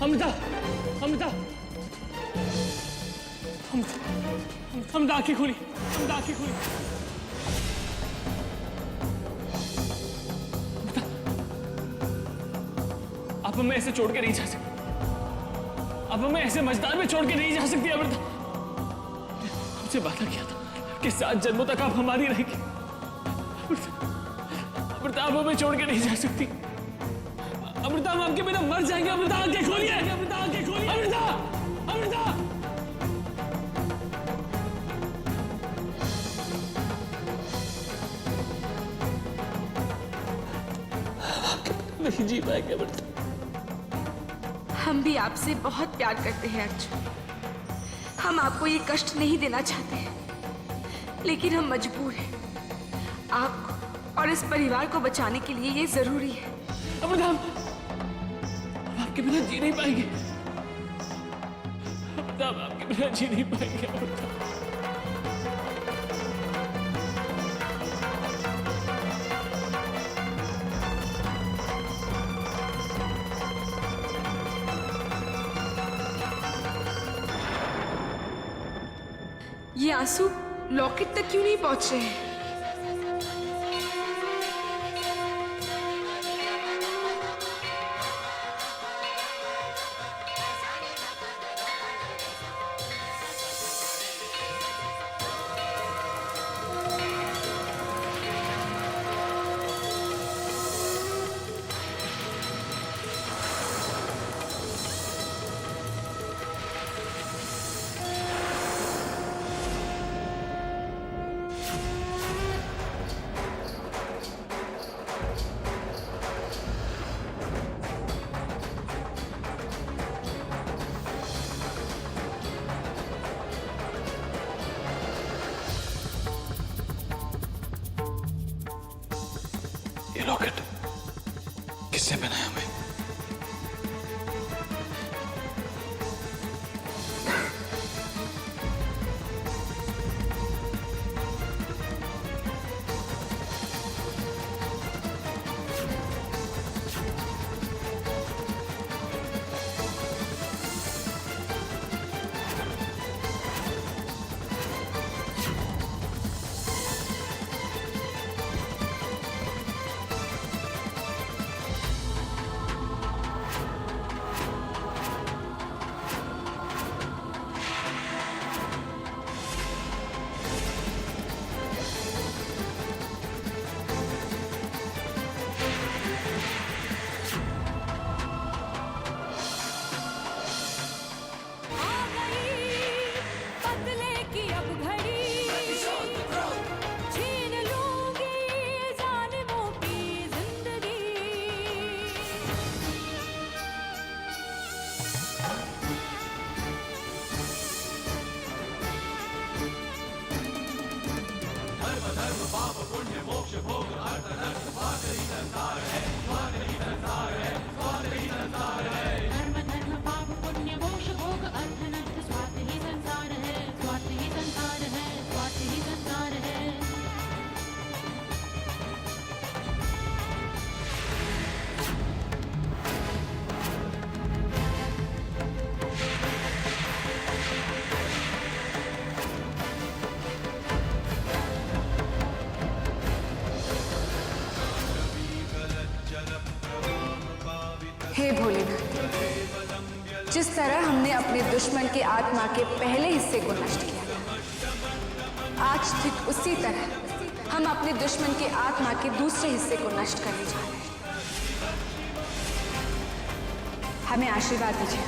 अमृता, अमृता, अमृता आंखें खोली, अमृता आंखें खोली। अमृता, आप हमें ऐसे छोड़ के नहीं जा सकती, आप हमें ऐसे मझदार में छोड़ के नहीं जा सकती अमृता। हमसे वादा किया था कि 7 जन्मों तक आप हमारी रहेंगी। अमृता, आप हमें छोड़ के नहीं जा सकती। अमृता, हम आपके बिना मर जाएंगे। अमृता आंखें खोलिए, अमृता आंखें खोलिए, अमृता, अमृता। नहीं जी पाएंगे अमृता। हम भी आपसे बहुत प्यार करते हैं अर्जुन। हम आपको ये कष्ट नहीं देना चाहते हैं, लेकिन हम मजबूर हैं। आपको और इस परिवार को बचाने के लिए ये जरूरी है। अमृता, हम आपके बिना जी नहीं पाएंगे। अमृता, हम आपके बिना जी नहीं पाएंगे अमृता। ये आंसू लॉकेट तक क्यों नहीं पहुंच रहे हैं? ये रॉकेट किसने बनाया हमें? हे भोलेनाथ, जिस तरह हमने अपने दुश्मन के आत्मा के पहले हिस्से को नष्ट किया था, आज ठीक उसी तरह हम अपने दुश्मन के आत्मा के दूसरे हिस्से को नष्ट करने जा रहे हैं। हमें आशीर्वाद दीजिए।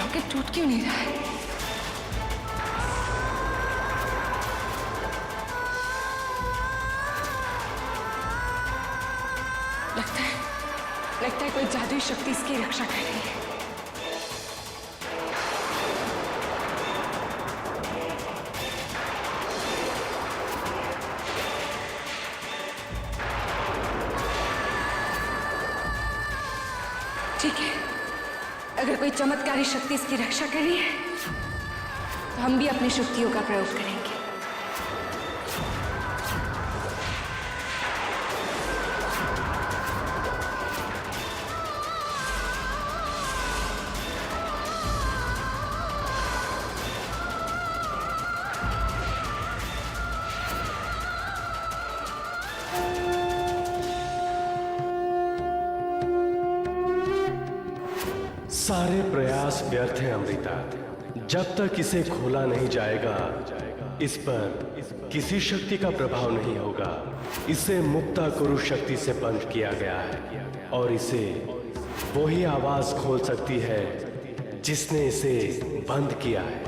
लॉकेट टूट क्यों नहीं रहा है? लगता है कोई जादुई शक्ति इसकी रक्षा कर रही है। ठीक है, अगर कोई चमत्कारी शक्ति इसकी रक्षा कर रही है तो हम भी अपनी शक्तियों का प्रयोग करेंगे। सारे प्रयास व्यर्थ हैं अमृता। जब तक इसे खोला नहीं जाएगा इस पर किसी शक्ति का प्रभाव नहीं होगा। इसे मुक्ता कुरु शक्ति से बंद किया गया है और इसे वही आवाज खोल सकती है जिसने इसे बंद किया है।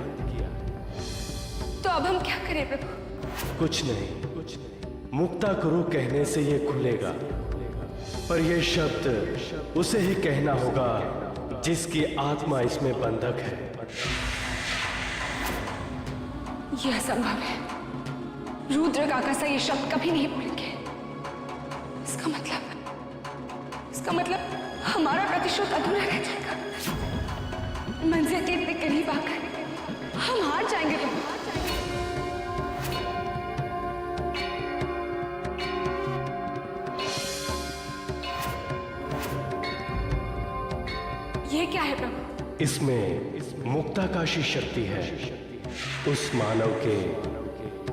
तो अब हम क्या करें प्रभु? कुछ नहीं, मुक्ता कुरु कहने से ये खुलेगा, पर यह शब्द उसे ही कहना होगा जिसकी आत्मा इसमें बंधक है। यह असंभव है। रुद्र काकासा ये शब्द कभी नहीं बोलेंगे। इसका मतलब हमारा प्रतिशोध अधूरा रह जाएगा। मंजिल के इतने करीब आकर हम हार जाएंगे प्रभु। ये क्या है प्रभु? इसमें मुक्ताकाशी शक्ति है। उस मानव के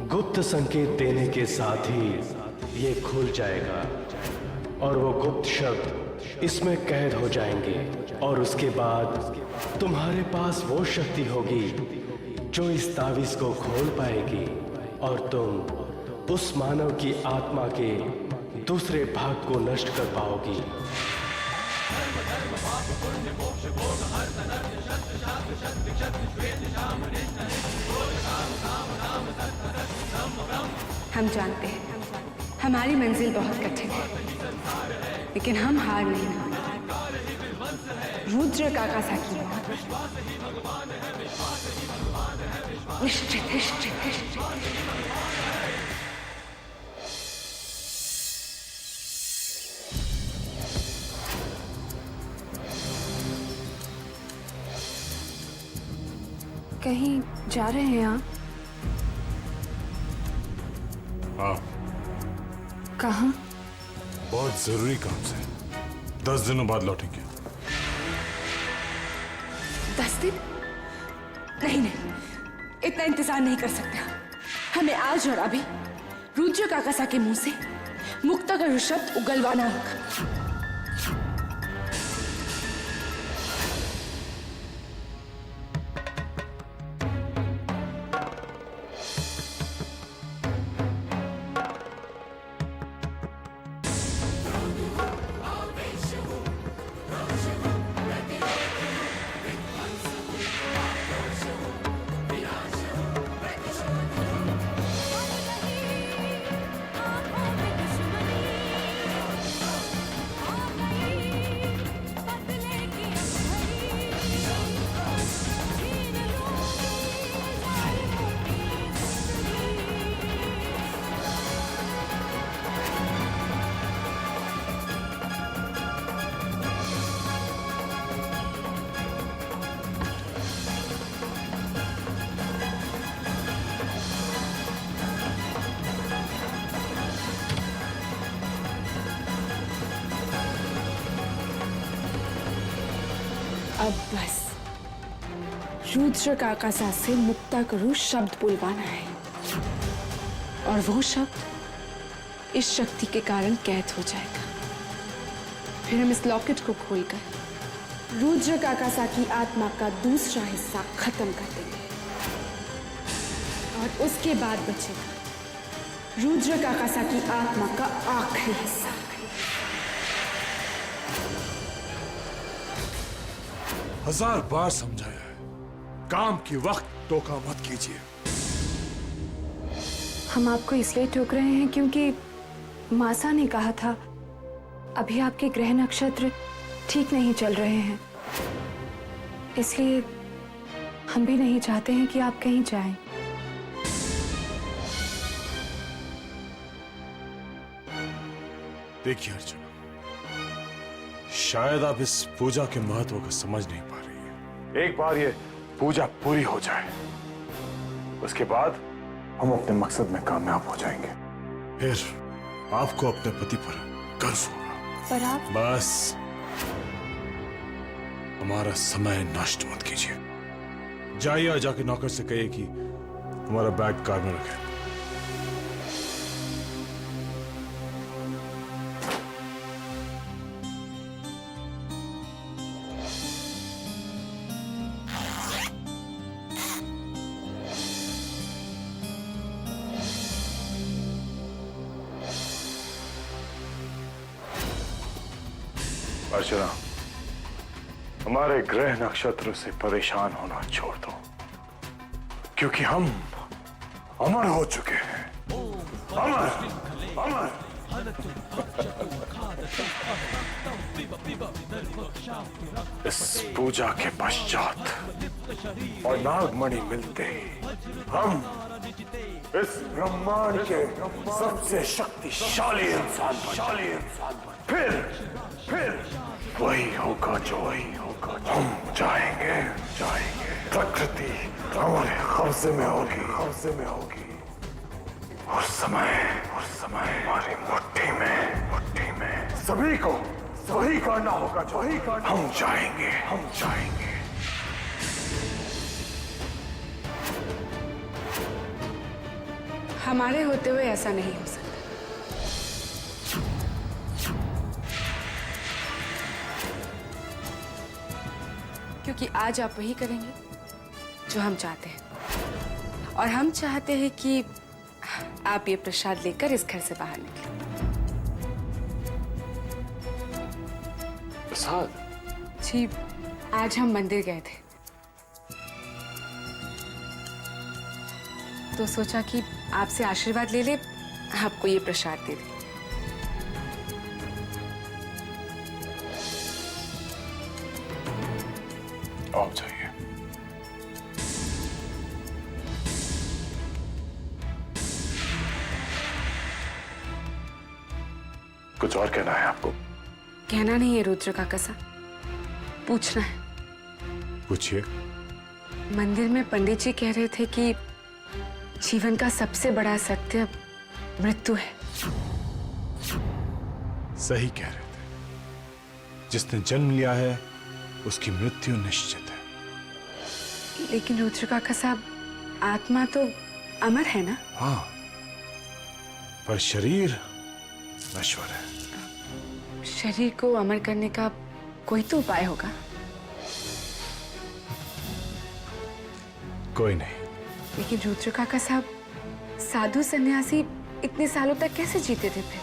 गुप्त संकेत देने के साथ ही ये खुल जाएगा और वो गुप्त शब्द इसमें कैद हो जाएंगे और उसके बाद तुम्हारे पास वो शक्ति होगी जो इस तावीज को खोल पाएगी और तुम उस मानव की आत्मा के दूसरे भाग को नष्ट कर पाओगी। हम जानते हैं हमारी मंजिल बहुत कठिन है, लेकिन हम हार नहीं मानते। रुद्र काकासा की मौत निश्चित। कहीं जा रहे हैं आप? हाँ, कहाँ? बहुत जरूरी काम से 10 दिनों बाद लौटेंगे। 10 दिन? नहीं, इतना इंतजार नहीं कर सकते। हमें आज और अभी रुद्र काकासा के मुंह से मुक्ता का शब्द उगलवाना होगा। अब बस रुद्र काकासा से मुक्ता करू शब्द बुलवाना है और वो शब्द इस शक्ति के कारण कैद हो जाएगा। फिर हम इस लॉकेट को खोलकर रुद्र काकासा की आत्मा का दूसरा हिस्सा खत्म कर देंगे और उसके बाद बचेगा रुद्र काकासा की आत्मा का आखिरी हिस्सा। 1000 बार समझाया है, काम के वक्त टोका मत कीजिए। हम आपको इसलिए टोक रहे हैं क्योंकि मासा ने कहा था अभी आपके ग्रह नक्षत्र ठीक नहीं चल रहे हैं, इसलिए हम भी नहीं चाहते हैं कि आप कहीं जाएं। देखिए अर्जुन, शायद आप इस पूजा के महत्व को समझ नहीं पा रही हैं। एक बार ये पूजा पूरी हो जाए, उसके बाद हम अपने मकसद में कामयाब हो जाएंगे। फिर आपको अपने पति पर गर्व होगा। पर आप बस हमारा समय नष्ट मत कीजिए। जाइए और जाके नौकर से कहिए कि हमारा बैग कार में रखे। अर्चना, हमारे ग्रह नक्षत्र से परेशान होना छोड़ दो, क्योंकि हम अमर हो चुके हैं। अमर, अमर। इस पूजा के पश्चात और नागमणि मिलते ही हम इस ब्रह्मांड के सबसे शक्तिशाली इंसान फिर वही होगा जो हम जाएंगे। प्रकृति हमारे कब्जे में होगी और समय हमारी मुट्ठी में। सभी को वही करना होगा जो हम जाएंगे। हमारे होते हुए ऐसा नहीं हो सकता। क्योंकि आज आप वही करेंगे जो हम चाहते हैं, और हम चाहते हैं कि आप ये प्रसाद लेकर इस घर से बाहर निकलें। प्रसाद? जी, आज हम मंदिर गए थे तो सोचा कि आपसे आशीर्वाद ले ले, आपको ये प्रसाद दे दे। आप जाइए। कुछ और कहना है आपको? कहना नहीं है रुद्र काका साहब, पूछना है। पूछिए। मंदिर में पंडित जी कह रहे थे कि जीवन का सबसे बड़ा सत्य मृत्यु है। सही कह रहे थे। जिसने जन्म लिया है उसकी मृत्यु निश्चित है। लेकिन रुद्र काका साहब, आत्मा तो अमर है ना? हाँ, पर शरीर नश्वर है। शरीर को अमर करने का कोई तो उपाय होगा। कोई नहीं। लेकिन रुद्र काका साहब, साधु सन्यासी इतने सालों तक कैसे जीते थे? फिर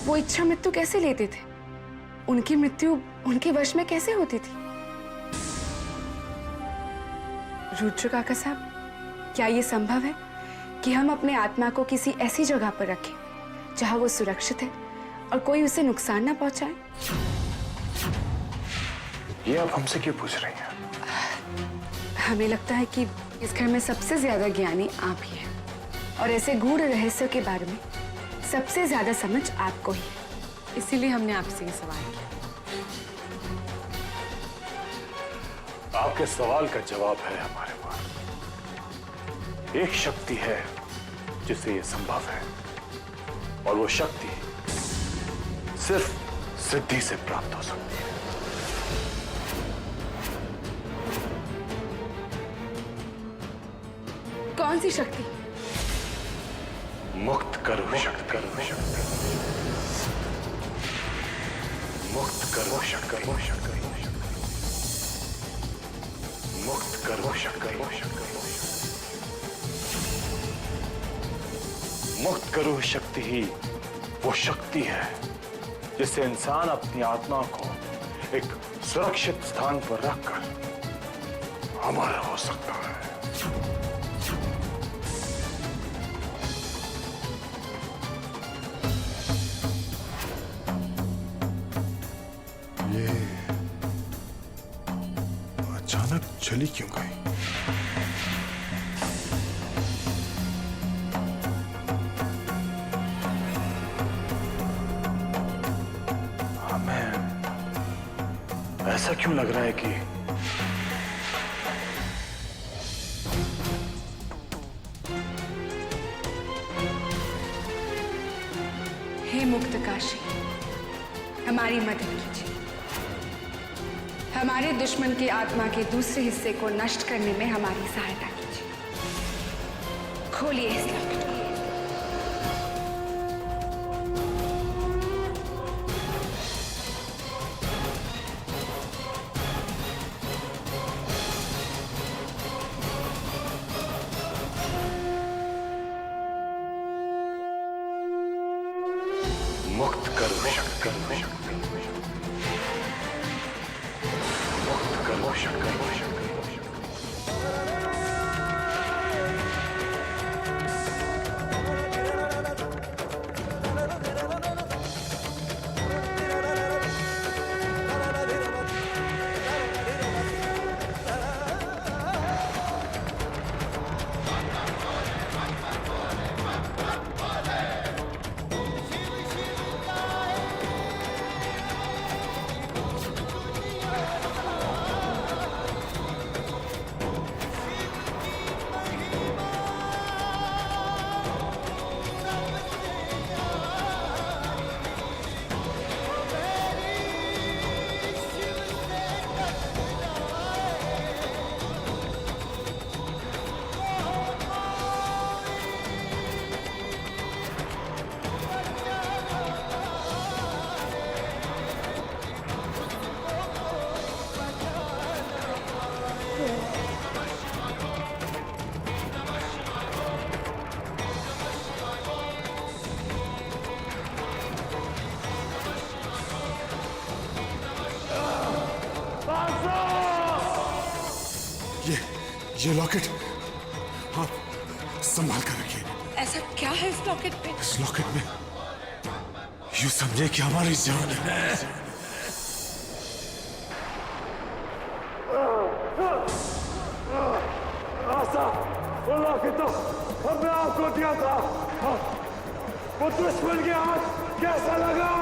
वो इच्छा मृत्यु कैसे लेते थे? उनकी मृत्यु उनके वश में कैसे होती थी? रुद्र काका साहब, क्या ये संभव है कि हम अपने आत्मा को किसी ऐसी जगह पर रखें जहां वो सुरक्षित है और कोई उसे नुकसान ना पहुंचाए? ये आप हमसे क्यों पूछ रही हैं? हमें लगता है कि इस घर में सबसे ज्यादा ज्ञानी आप ही हैं, और ऐसे गूढ़ रहस्य के बारे में सबसे ज्यादा समझ आपको ही है। इसीलिए हमने आपसे ये सवाल किया। आपके सवाल का जवाब है हमारे पास। एक शक्ति है जिससे ये संभव है, और वो शक्ति सिर्फ सिद्धि से प्राप्त हो सकती है। कौन सी शक्ति? मुक्त करो शक्ति। मुक्त करो शक्ति। मुक्त करो शक्ति। मुक्त करो शक्ति ही वो शक्ति है जिससे इंसान अपनी आत्मा को एक सुरक्षित स्थान पर रखकर अमर हो सकता है। ये अचानक चली क्यों गई? हमें ऐसा क्यों लग रहा है कि हे मुक्तकाशी, हमारी मदद कीजिए। हमारे दुश्मन की आत्मा के दूसरे हिस्से को नष्ट करने में हमारी सहायता कीजिए। खोलिए इस लॉकेट को। मुक्त करो शक्ति, मुक्त करो शक्ति। ये लॉकेट आप संभाल कर रखिए। ऐसा क्या है इस लॉकेट पे? इस लॉकेट में यूं समझे कि हमारी जान है। वो लॉकेट तो हमने आपको दिया था। वो दुश्मन के हाथ कैसा लगा?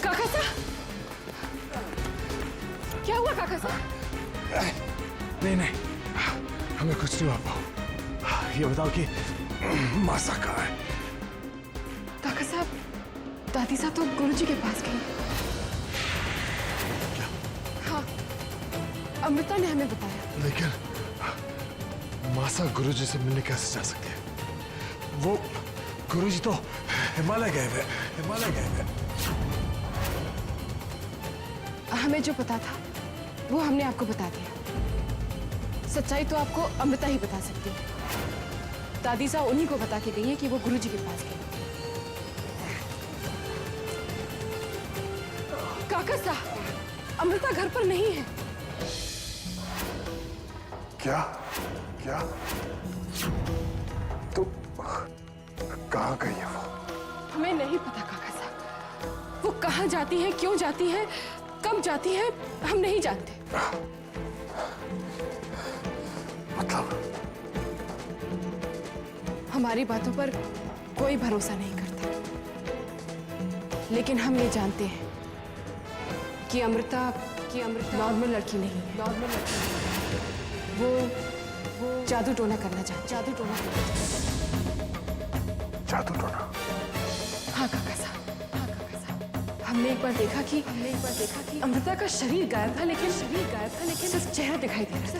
काका साहब, क्या हुआ काका साहब? नहीं, हमें कुछ नहीं हुआ पाओ। ये बताओ कि मासा कहाँ है? काका साहब, दादी साहब तो गुरुजी के पास गई। क्या? हाँ, अमृता ने हमें बताया। लेकिन मासा गुरुजी से मिलने कैसे जा सकती है? वो गुरुजी तो हिमालय गए हुए। हमें जो पता था वो हमने आपको बता दिया। सच्चाई तो आपको अमृता ही बता सकती है। दादी साहब उन्हीं को बता के गई है कि वो गुरुजी के पास गई। काका साहब, अमृता घर पर नहीं है। क्या? तो कहाँ गई है वो? हमें नहीं पता काका साहब। वो कहाँ जाती है, क्यों जाती है, कब जाती है, हम नहीं जानते। मतलब हमारी बातों पर कोई भरोसा नहीं करता, लेकिन हम ये जानते हैं कि अमृता नॉर्मल लड़की नहीं है। वो जादू टोना करना चाहती है। जादू टोना? हाँ काका साहब, हमने एक बार देखा कि अमृता का शरीर गायब था, लेकिन सिर्फ चेहरा दिखाई दे रहा था।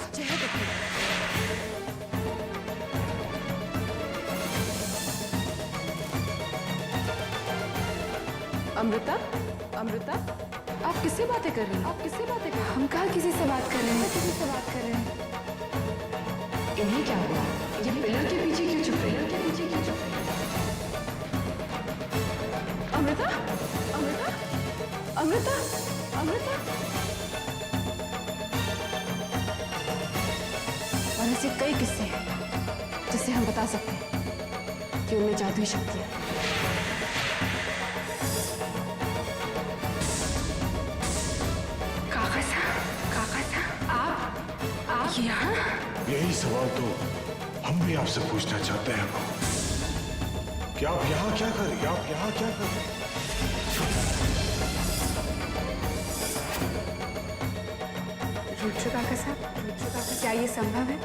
अमृता, आप किससे बातें कर रही हैं? हम कहाँ किसी से बात कर रहे हैं? इन्हें क्या हुआ? ये पिलर के पीछे क्यों छुप रही है? अमृता! और ऐसे कई किस्से हैं जिससे हम बता सकते हैं कि उनमें जादुई शक्ति है। आप यहाँ? यही सवाल तो हम भी आपसे पूछना चाहते हैं कि आप यहाँ क्या कर रही? रुद्र काका साहब, क्या ये संभव है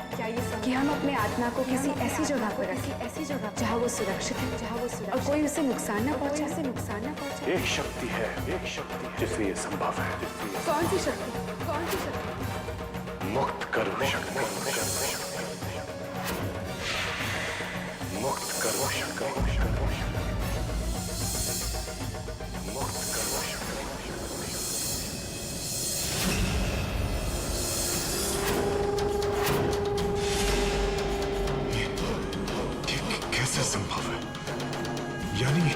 कि हम अपने आत्मा को किसी ऐसी जगह पर रखें जहाँ वो सुरक्षित है और कोई उसे नुकसान ना पहुँचाए? एक शक्ति है जिससे ये संभव है। कौन सी शक्ति? मुक्त करो शक्ति। मुक्त करो शक्ति। कैसे संभव है? यानी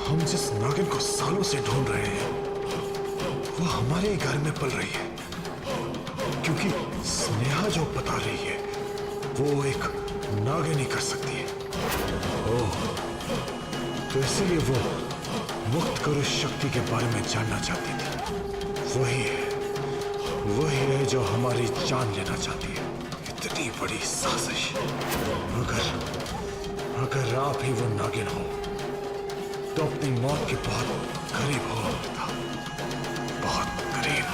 हम जिस नागिन को सालों से ढूंढ रहे हैं वो हमारे घर में पल रही है, क्योंकि स्नेहा जो बता रही है वो एक नागिन ही कर सकती है। ओह, तो इसीलिए वो मुक्त करो शक्ति के बारे में जानना चाहती थी। वही है जो हमारी जान लेना चाहती है। इतनी बड़ी साजिश। अगर आप ही वो नागिन हो तो अपनी मौत के बहुत करीब हो, बहुत करीब।